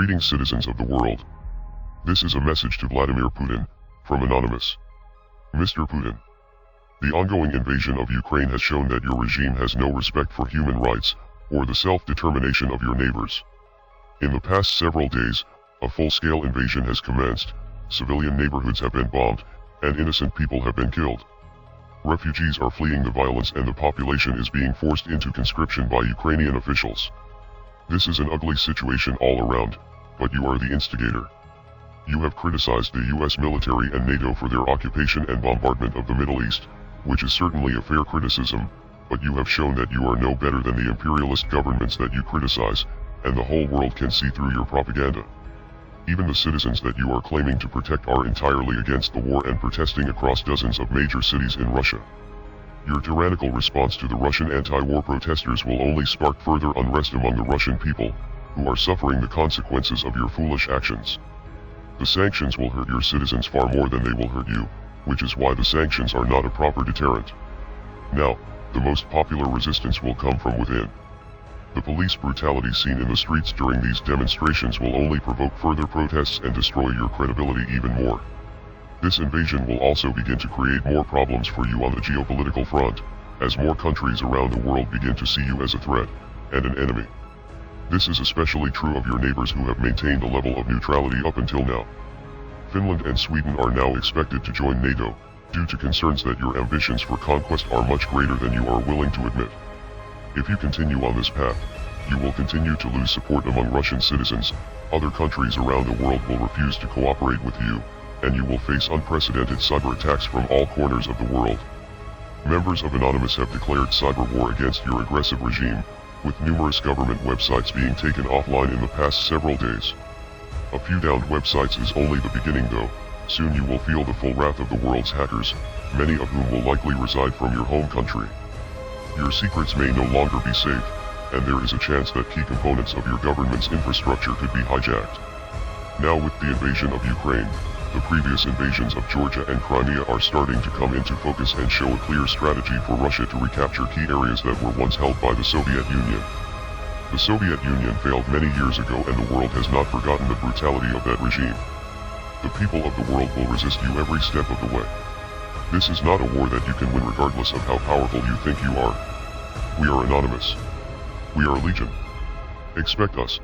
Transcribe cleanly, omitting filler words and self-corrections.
Greetings, citizens of the world. This is a message to Vladimir Putin, from Anonymous. Mr. Putin, the ongoing invasion of Ukraine has shown that your regime has no respect for human rights, or the self-determination of your neighbors. In the past several days, a full-scale invasion has commenced, civilian neighborhoods have been bombed, and innocent people have been killed. Refugees are fleeing the violence and the population is being forced into conscription by Ukrainian officials. This is an ugly situation all around, but you are the instigator. You have criticized the US military and NATO for their occupation and bombardment of the Middle East, which is certainly a fair criticism, but you have shown that you are no better than the imperialist governments that you criticize, and the whole world can see through your propaganda. Even the citizens that you are claiming to protect are entirely against the war and protesting across dozens of major cities in Russia. Your tyrannical response to the Russian anti-war protesters will only spark further unrest among the Russian people, who are suffering the consequences of your foolish actions. The sanctions will hurt your citizens far more than they will hurt you, which is why the sanctions are not a proper deterrent. Now, the most popular resistance will come from within. The police brutality seen in the streets during these demonstrations will only provoke further protests and destroy your credibility even more. This invasion will also begin to create more problems for you on the geopolitical front, as more countries around the world begin to see you as a threat, and an enemy. This is especially true of your neighbors who have maintained a level of neutrality up until now. Finland and Sweden are now expected to join NATO, due to concerns that your ambitions for conquest are much greater than you are willing to admit. If you continue on this path, you will continue to lose support among Russian citizens, other countries around the world will refuse to cooperate with you, and you will face unprecedented cyber attacks from all corners of the world. Members of Anonymous have declared cyber war against your aggressive regime, with numerous government websites being taken offline in the past several days. A few downed websites is only the beginning though, soon you will feel the full wrath of the world's hackers, many of whom will likely reside from your home country. Your secrets may no longer be safe, and there is a chance that key components of your government's infrastructure could be hijacked. Now with the invasion of Ukraine, the previous invasions of Georgia and Crimea are starting to come into focus and show a clear strategy for Russia to recapture key areas that were once held by the Soviet Union. The Soviet Union failed many years ago and the world has not forgotten the brutality of that regime. The people of the world will resist you every step of the way. This is not a war that you can win regardless of how powerful you think you are. We are Anonymous. We are Legion. Expect us.